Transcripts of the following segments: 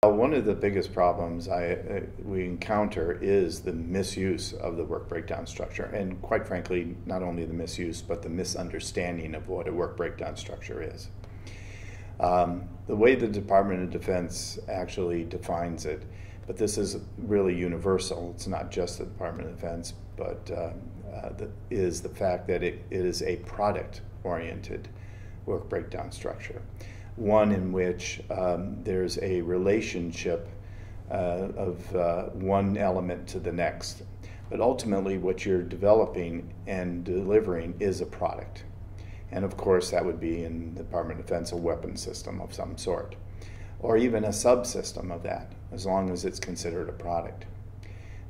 One of the biggest problems we encounter is the misuse of the work breakdown structure, and quite frankly, not only the misuse, but the misunderstanding of what a work breakdown structure is. The way the Department of Defense actually defines it, but this is really universal, it's not just the Department of Defense, but is the fact that it is a product-oriented work breakdown structure. One in which there's a relationship of one element to the next. But ultimately what you're developing and delivering is a product. And of course that would be in the Department of Defense a weapon system of some sort, or even a subsystem of that, as long as it's considered a product.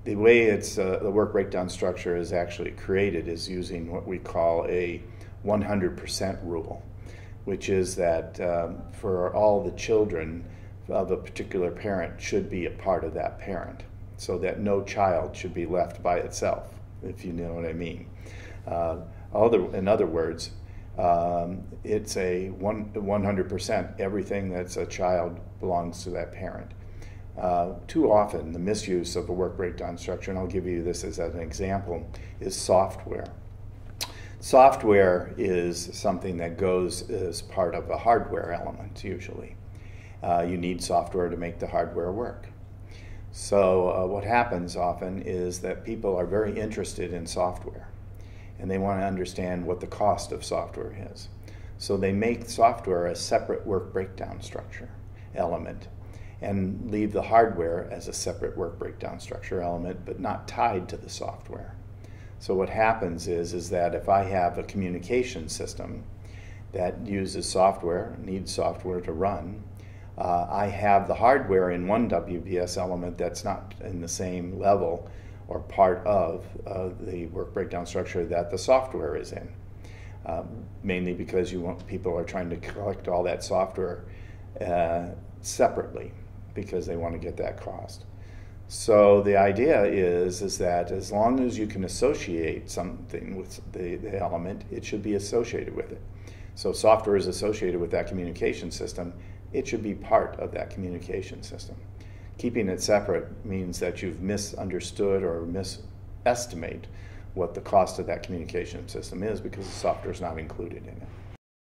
The way the work breakdown structure is actually created is using what we call a 100% rule, which is that for all the children of a particular parent should be a part of that parent, so that no child should be left by itself, if you know what I mean. In other words, it's a 100%, everything that's a child belongs to that parent. Too often, the misuse of a work breakdown structure, and I'll give you this as an example, is software. Software is something that goes as part of a hardware element, usually. You need software to make the hardware work. So what happens often is that people are very interested in software, and they want to understand what the cost of software is. So they make software a separate work breakdown structure element, and leave the hardware as a separate work breakdown structure element, but not tied to the software. So what happens is that if I have a communication system that uses software, needs software to run, I have the hardware in one WBS element that's not in the same level or part of the work breakdown structure that the software is in. Mainly because people are trying to collect all that software separately because they want to get that cost. So the idea is that as long as you can associate something with the element, it should be associated with it. So software is associated with that communication system, it should be part of that communication system. Keeping it separate means that you've misunderstood or misestimate what the cost of that communication system is because the software is not included in it.